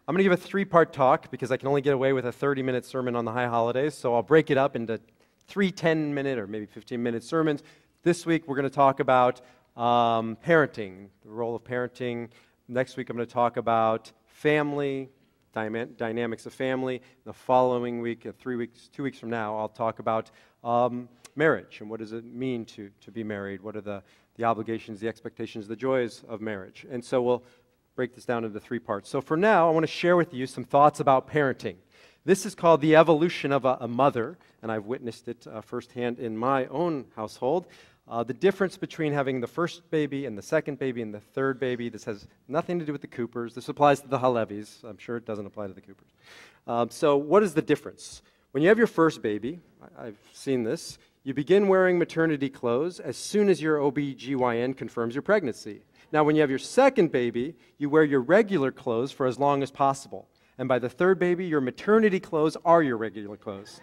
I'm going to give a three-part talk because I can only get away with a 30-minute sermon on the high holidays, so I'll break it up into three 10-minute or maybe 15-minute sermons. This week we're going to talk about parenting, the role of parenting. Next week I'm going to talk about family, dynamics of family. The following week, 2 weeks from now, I'll talk about marriage and what does it mean to be married. What are the obligations, the expectations, the joys of marriage. And so we'll break this down into three parts. So for now, I want to share with you some thoughts about parenting. This is called the evolution of a mother, and I've witnessed it firsthand in my own household. The difference between having the first baby and the second baby and the third baby, this has nothing to do with the Coopers. This applies to the Halevis. I'm sure it doesn't apply to the Coopers. So what is the difference? When you have your first baby, I've seen this, you begin wearing maternity clothes as soon as your OB/GYN confirms your pregnancy. Now, when you have your second baby, you wear your regular clothes for as long as possible. And by the third baby, your maternity clothes are your regular clothes.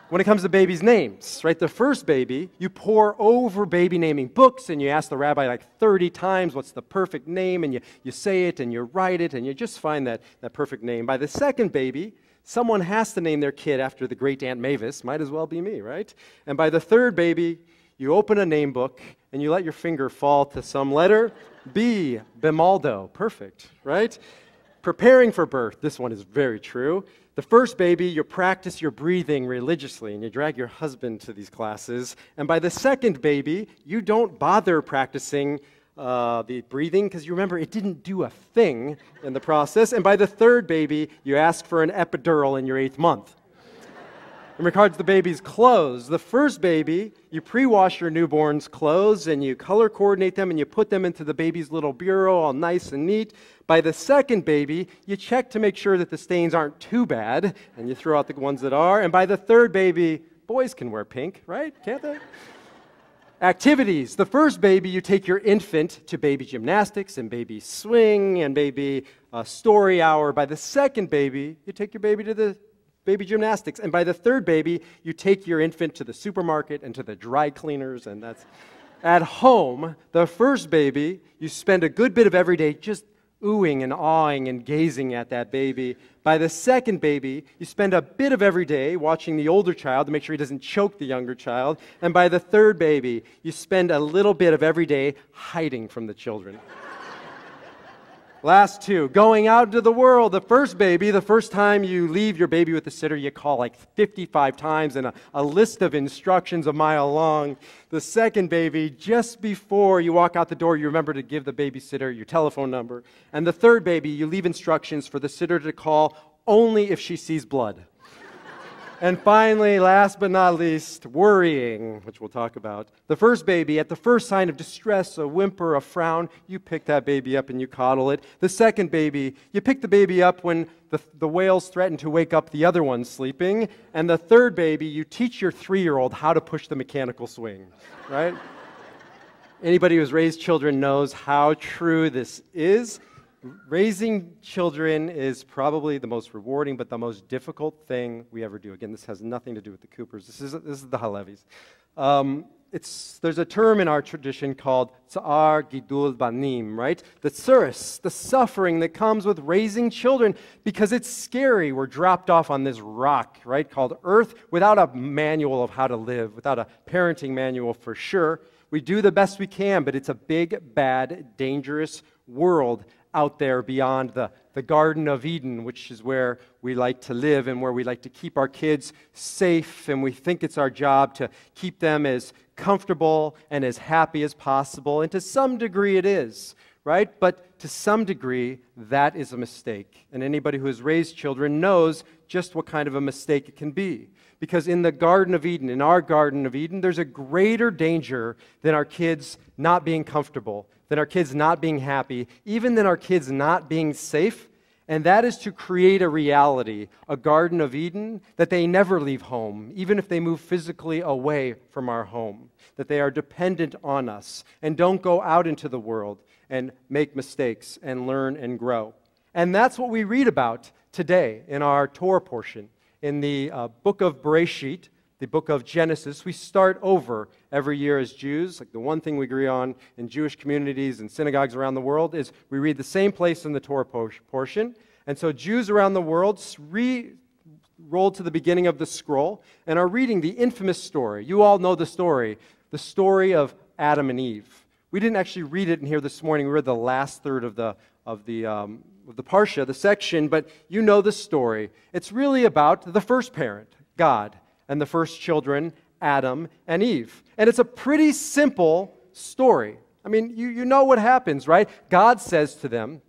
When it comes to babies' names, right, the first baby, you pore over baby naming books and you ask the rabbi like 30 times what's the perfect name, and you say it and you write it and you just find that perfect name. By the second baby, someone has to name their kid after the great Aunt Mavis. Might as well be me, right? And by the third baby, you open a name book and you let your finger fall to some letter. B, Bimaldo. Perfect, right? Preparing for birth. This one is very true. The first baby, you practice your breathing religiously and you drag your husband to these classes. And by the second baby, you don't bother practicing the breathing because you remember it didn't do a thing in the process. And by the third baby, you ask for an epidural in your 8th month. In regards to the baby's clothes, the first baby, you pre-wash your newborn's clothes and you color coordinate them and you put them into the baby's little bureau all nice and neat. By the second baby, you check to make sure that the stains aren't too bad and you throw out the ones that are. And by the third baby, boys can wear pink, right? Can't they? Activities. The first baby, you take your infant to baby gymnastics and baby swing and baby story hour. By the second baby, you take your baby to the baby gymnastics. And by the third baby, you take your infant to the supermarket and to the dry cleaners, and that's at home. The first baby, you spend a good bit of every day just oohing and awing and gazing at that baby. By the second baby, you spend a bit of every day watching the older child to make sure he doesn't choke the younger child. And by the third baby, you spend a little bit of every day hiding from the children. Last two, going out into the world. The first baby, the first time you leave your baby with the sitter, you call like 55 times and a list of instructions a mile long. The second baby, just before you walk out the door, you remember to give the babysitter your telephone number. And the third baby, you leave instructions for the sitter to call only if she sees blood. And finally, last but not least, worrying, which we'll talk about. The first baby, at the first sign of distress, a whimper, a frown, you pick that baby up and you coddle it. The second baby, you pick the baby up when the whales threaten to wake up the other one sleeping. And the third baby, you teach your 3-year-old how to push the mechanical swing, right? Anybody who's raised children knows how true this is. Raising children is probably the most rewarding but the most difficult thing we ever do. Again, this has nothing to do with the Coopers. This is the Halevis. There's a term in our tradition called tsar gidul banim, right? The tsuris, the suffering that comes with raising children because it's scary. We're dropped off on this rock, right, called Earth without a manual of how to live, without a parenting manual for sure. We do the best we can, but it's a big, bad, dangerous world out there beyond the Garden of Eden, which is where we like to live and where we like to keep our kids safe, and we think it's our job to keep them as comfortable and as happy as possible, and to some degree it is, right? But to some degree, that is a mistake, and anybody who has raised children knows just what kind of a mistake it can be. Because in the Garden of Eden, in our Garden of Eden, there's a greater danger than our kids not being comfortable, than our kids not being happy, even than our kids not being safe, and that is to create a reality, a Garden of Eden, that they never leave home, even if they move physically away from our home, that they are dependent on us and don't go out into the world and make mistakes and learn and grow. And that's what we read about today in our Torah portion. In the book of Bereishit, the book of Genesis, we start over every year as Jews. Like the one thing we agree on in Jewish communities and synagogues around the world is we read the same place in the Torah portion, And so Jews around the world rolled to the beginning of the scroll and are reading the infamous story. You all know the story of Adam and Eve. We didn't actually read it in here this morning. We read the last third of the parsha, the section, but you know the story. It's really about the first parent, God, and the first children, Adam and Eve. And it's a pretty simple story. I mean, you know what happens, right? God says to them,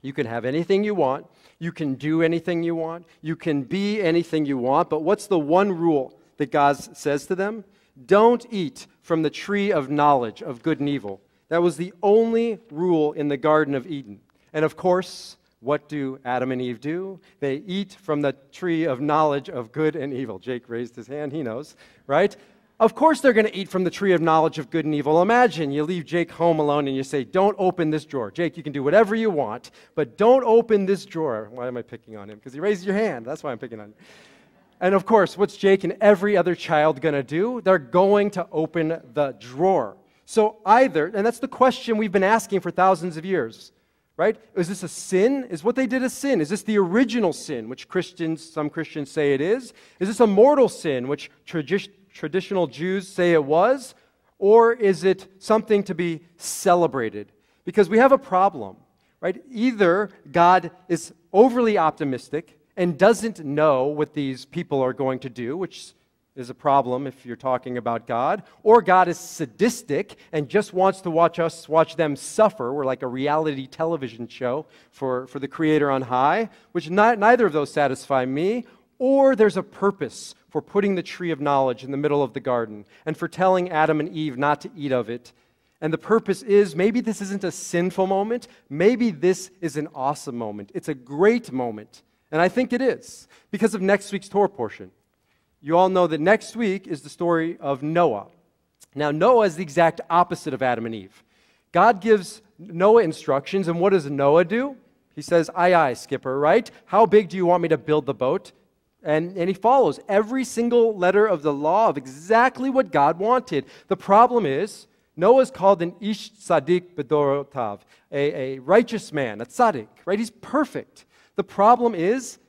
you can have anything you want, you can do anything you want, you can be anything you want, but what's the one rule that God says to them? Don't eat from the tree of knowledge of good and evil. That was the only rule in the Garden of Eden. And of course, what do Adam and Eve do? They eat from the tree of knowledge of good and evil. Jake raised his hand, he knows, right? Of course they're going to eat from the tree of knowledge of good and evil. Imagine you leave Jake home alone and you say, don't open this drawer. Jake, you can do whatever you want, but don't open this drawer. Why am I picking on him? Because you raised your hand. That's why I'm picking on him. And of course, what's Jake and every other child going to do? They're going to open the drawer. So either, and that's the question we've been asking for thousands of years, right? Is this a sin? Is what they did a sin? Is this the original sin, which some Christians say it is? Is this a mortal sin, which traditional Jews say it was? Or is it something to be celebrated? Because we have a problem, right? Either God is overly optimistic and doesn't know what these people are going to do, which is a problem if you're talking about God, or God is sadistic and just wants to watch them suffer. We're like a reality television show for the Creator on high, which neither of those satisfy me, or there's a purpose for putting the tree of knowledge in the middle of the garden and for telling Adam and Eve not to eat of it. And the purpose is, maybe this isn't a sinful moment, maybe this is an awesome moment. It's a great moment. And I think it is, because of next week's Torah portion. You all know that next week is the story of Noah. Now, Noah is the exact opposite of Adam and Eve. God gives Noah instructions, and what does Noah do? He says, aye, aye, skipper, right? How big do you want me to build the boat? And he follows every single letter of the law of exactly what God wanted. The problem is, Noah is called an ish tzaddik bedorotav, a righteous man, a tzaddik, right? He's perfect. The problem is,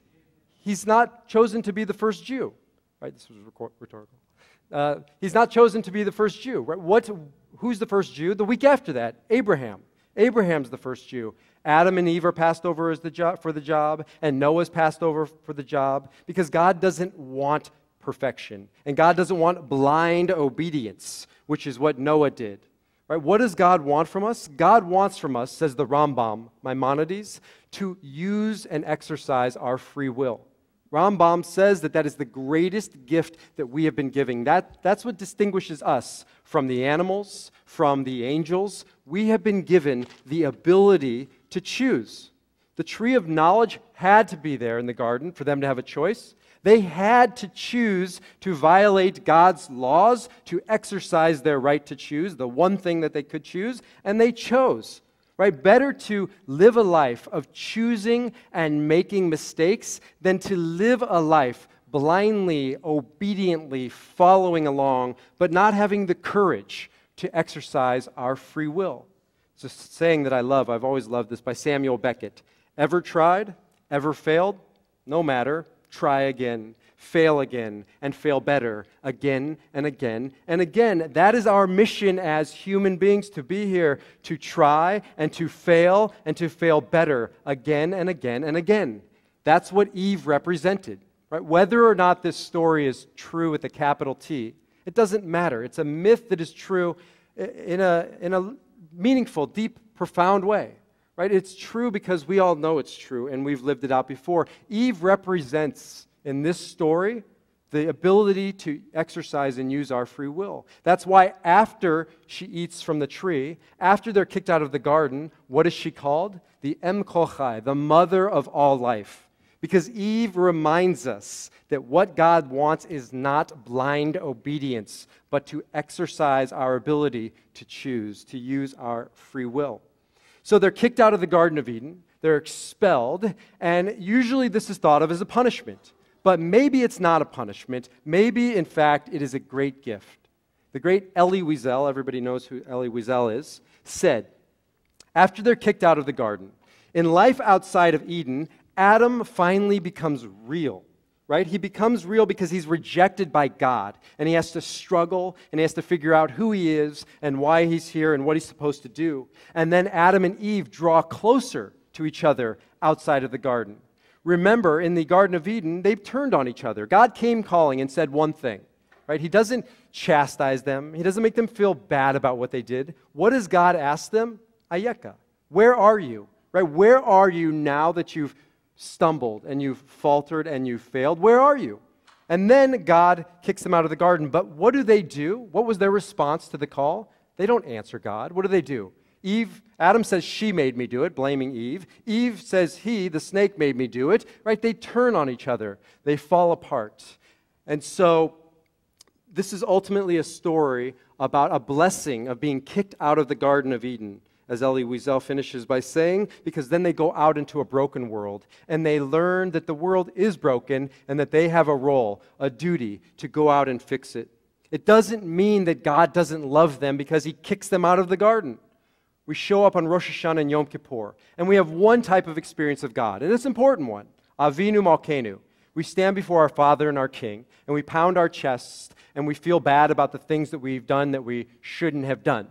he's not chosen to be the first Jew. Right, this was rhetorical. He's not chosen to be the first Jew. Right? Who's the first Jew? The week after that, Abraham. Abraham's the first Jew. Adam and Eve are passed over for the job, and Noah's passed over for the job, because God doesn't want perfection, and God doesn't want blind obedience, which is what Noah did. Right? What does God want from us? God wants from us, says the Rambam, Maimonides, to use and exercise our free will. Rambam says that is the greatest gift that we have been giving. That's what distinguishes us from the animals, from the angels. We have been given the ability to choose. The tree of knowledge had to be there in the garden for them to have a choice. They had to choose to violate God's laws, to exercise their right to choose, the one thing that they could choose, and they chose. Right? Better to live a life of choosing and making mistakes than to live a life blindly, obediently following along, but not having the courage to exercise our free will. It's a saying that I love. I've always loved this, by Samuel Beckett. Ever tried? Ever failed? No matter. Try again. Fail again, and fail better again and again and again. That is our mission as human beings, to be here, to try and to fail better again and again and again. That's what Eve represented. Right? Whether or not this story is true with a capital T, it doesn't matter. It's a myth that is true in a meaningful, deep, profound way. Right? It's true because we all know it's true, and we've lived it out before. Eve represents, in this story, the ability to exercise and use our free will. That's why after she eats from the tree, after they're kicked out of the garden, what is she called? The Em Kol Chai, the mother of all life. Because Eve reminds us that what God wants is not blind obedience, but to exercise our ability to choose, to use our free will. So they're kicked out of the Garden of Eden, they're expelled, and usually this is thought of as a punishment. But maybe it's not a punishment. Maybe, in fact, it is a great gift. The great Elie Wiesel, everybody knows who Elie Wiesel is, said, after they're kicked out of the garden, in life outside of Eden, Adam finally becomes real, right? He becomes real because he's rejected by God, and he has to struggle, and he has to figure out who he is and why he's here and what he's supposed to do. And then Adam and Eve draw closer to each other outside of the garden. Remember, in the Garden of Eden, they turned on each other. God came calling and said one thing, right? He doesn't chastise them. He doesn't make them feel bad about what they did. What does God ask them? Ayeka, where are you? Right? Where are you now that you've stumbled and you've faltered and you've failed? Where are you? And then God kicks them out of the garden. But what do? What was their response to the call? They don't answer God. What do? Adam says, she made me do it, blaming Eve. Eve says, the snake made me do it. Right? They turn on each other. They fall apart. And so this is ultimately a story about a blessing of being kicked out of the Garden of Eden, as Elie Wiesel finishes by saying, because then they go out into a broken world, and they learn that the world is broken and that they have a role, a duty, to go out and fix it. It doesn't mean that God doesn't love them because he kicks them out of the garden. We show up on Rosh Hashanah and Yom Kippur, and we have one type of experience of God, and it's an important one, Avinu Malkeinu. We stand before our Father and our King, and we pound our chests, and we feel bad about the things that we've done that we shouldn't have done.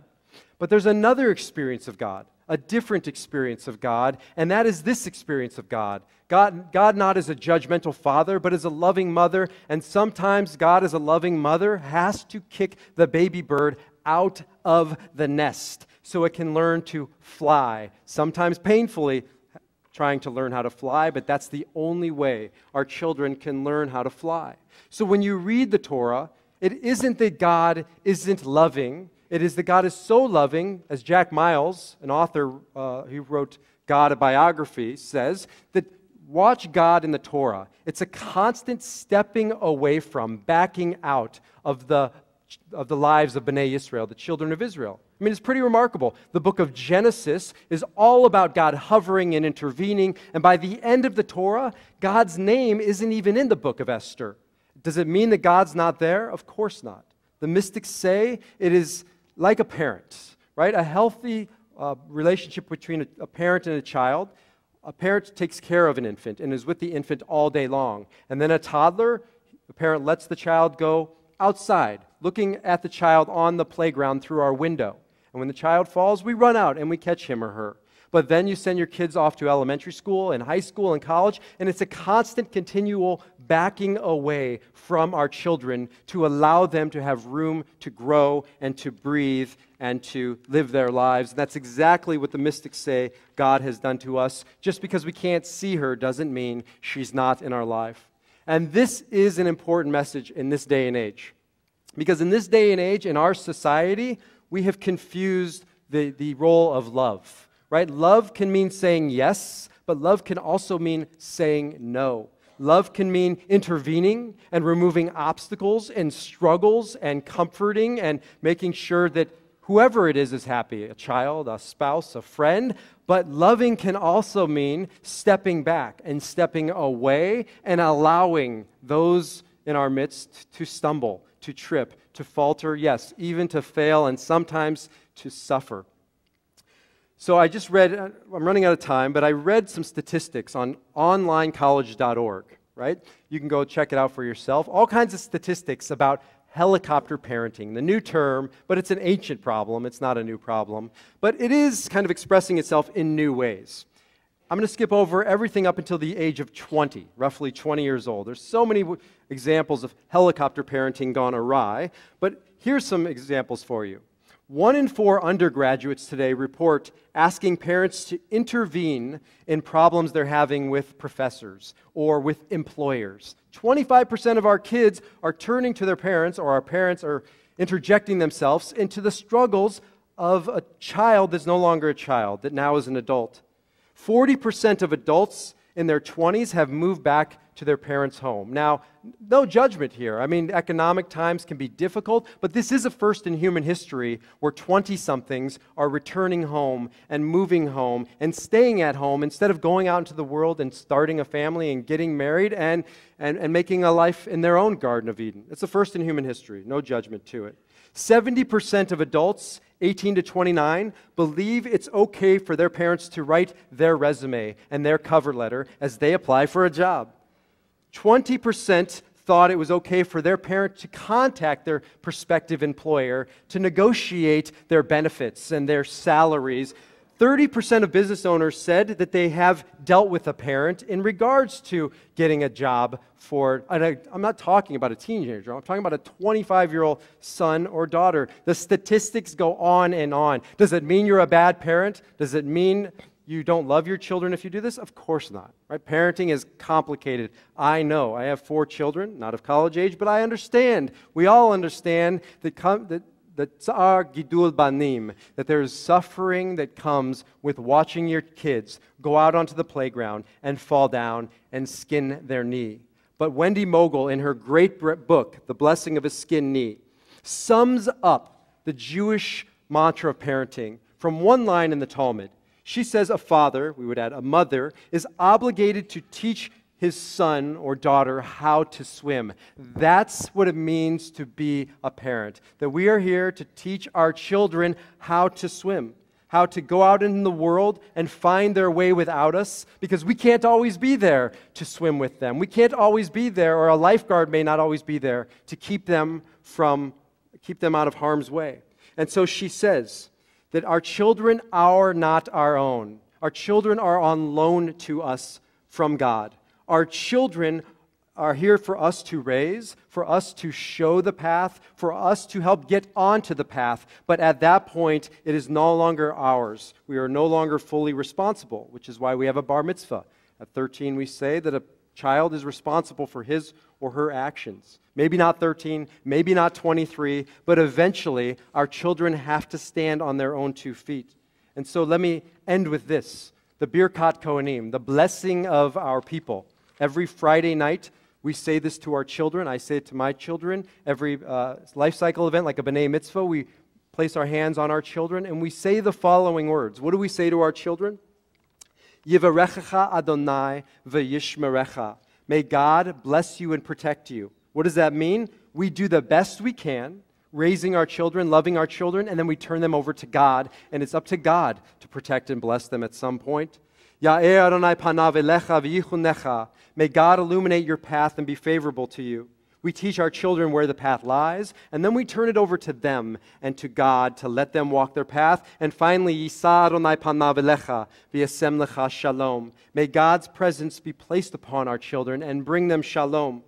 But there's another experience of God, a different experience of God, and that is this experience of God. God not as a judgmental father, but as a loving mother, and sometimes God as a loving mother has to kick the baby bird out of the nest so it can learn to fly, sometimes painfully trying to learn how to fly, but that's the only way our children can learn how to fly. So when you read the Torah, it isn't that God isn't loving. It is that God is so loving, as Jack Miles, an author who wrote God, a biography, says, that watch God in the Torah. It's a constant stepping away from, backing out of the lives of Bnei Israel, the children of Israel. I mean, it's pretty remarkable. The book of Genesis is all about God hovering and intervening, and by the end of the Torah, God's name isn't even in the book of Esther. Does it mean that God's not there? Of course not. The mystics say it is like a parent, right? A healthy relationship between a parent and a child. A parent takes care of an infant and is with the infant all day long. And then a toddler, the parent lets the child go outside, looking at the child on the playground through our window. And when the child falls, we run out and we catch him or her. But then you send your kids off to elementary school and high school and college, and it's a constant, continual backing away from our children to allow them to have room to grow and to breathe and to live their lives. And that's exactly what the mystics say God has done to us. Just because we can't see her doesn't mean she's not in our life. And this is an important message in this day and age. Because in this day and age, in our society, we have confused the role of love. Right? Love can mean saying yes, but love can also mean saying no. Love can mean intervening and removing obstacles and struggles and comforting and making sure that whoever it is happy, a child, a spouse, a friend. But loving can also mean stepping back and stepping away and allowing those in our midst to stumble, to trip, to falter, yes, even to fail and sometimes to suffer. So I just read, I'm running out of time, but I read some statistics on onlinecollege.org, right? You can go check it out for yourself. All kinds of statistics about helicopter parenting, the new term, but it's an ancient problem. It's not a new problem. But it is kind of expressing itself in new ways. I'm going to skip over everything up until the age of 20, roughly 20 years old. There's so many examples of helicopter parenting gone awry, but here's some examples for you. 1 in 4 undergraduates today report asking parents to intervene in problems they're having with professors or with employers. 25% of our kids are turning to their parents, or our parents are interjecting themselves into the struggles of a child that's no longer a child, that now is an adult. 40% of adults in their 20s have moved back to their parents' home. Now, no judgment here. I mean, economic times can be difficult, but this is a first in human history where 20-somethings are returning home and moving home and staying at home instead of going out into the world and starting a family and getting married and making a life in their own Garden of Eden. It's a first in human history. No judgment to it. 70% of adults 18 to 29 believe it's okay for their parents to write their resume and their cover letter as they apply for a job. 20% thought it was okay for their parent to contact their prospective employer to negotiate their benefits and their salaries. 30% of business owners said that they have dealt with a parent in regards to getting a job for, and I'm not talking about a teenager, I'm talking about a 25-year-old son or daughter. The statistics go on and on. Does it mean you're a bad parent? Does it mean you don't love your children if you do this? Of course not. Right? Parenting is complicated. I know. I have 4 children, not of college age, but I understand. We all understand that tsar gidul banim, that there's suffering that comes with watching your kids go out onto the playground and fall down and skin their knee. But Wendy Mogul, in her great book, The Blessing of a Skinned Knee, sums up the Jewish mantra of parenting from one line in the Talmud. She says a father, we would add a mother, is obligated to teach his son or daughter how to swim. That's what it means to be a parent. That we are here to teach our children how to swim, how to go out in the world and find their way without us, because we can't always be there to swim with them. We can't always be there, or a lifeguard may not always be there to keep them out of harm's way. And so she says that our children are not our own. Our children are on loan to us from God. Our children are here for us to raise, for us to show the path, for us to help get onto the path. But at that point, it is no longer ours. We are no longer fully responsible, which is why we have a bar mitzvah. At 13, we say that a child is responsible for his or her actions. Maybe not 13, maybe not 23, but eventually our children have to stand on their own 2 feet. And so let me end with this, the Birkat Kohanim, the blessing of our people. Every Friday night, we say this to our children. I say it to my children. Every life cycle event, like a B'nai Mitzvah, we place our hands on our children, and we say the following words. What do we say to our children? Yivarechecha Adonai v'yishmerecha. May God bless you and protect you. What does that mean? We do the best we can, raising our children, loving our children, and then we turn them over to God, and it's up to God to protect and bless them at some point. Ya'er Adonai panav elecha v'yichunecha. May God illuminate your path and be favorable to you. We teach our children where the path lies, and then we turn it over to them and to God to let them walk their path. And finally, Yisa Adonai panav elecha v'yasem lecha shalom. May God's presence be placed upon our children and bring them shalom.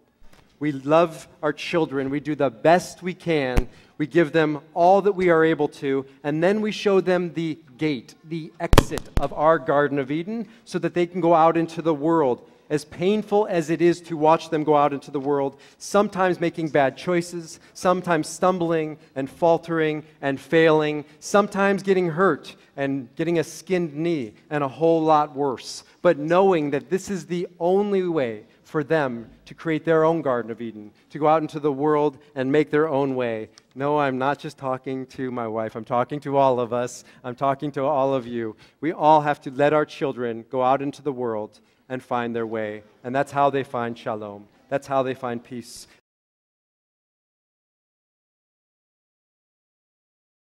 We love our children. We do the best we can. We give them all that we are able to, and then we show them the gate, the exit of our Garden of Eden, so that they can go out into the world. As painful as it is to watch them go out into the world, sometimes making bad choices, sometimes stumbling and faltering and failing, sometimes getting hurt and getting a skinned knee and a whole lot worse, but knowing that this is the only way for them to create their own Garden of Eden, to go out into the world and make their own way. No, I'm not just talking to my wife. I'm talking to all of us. I'm talking to all of you. We all have to let our children go out into the world and find their way. And that's how they find shalom. That's how they find peace.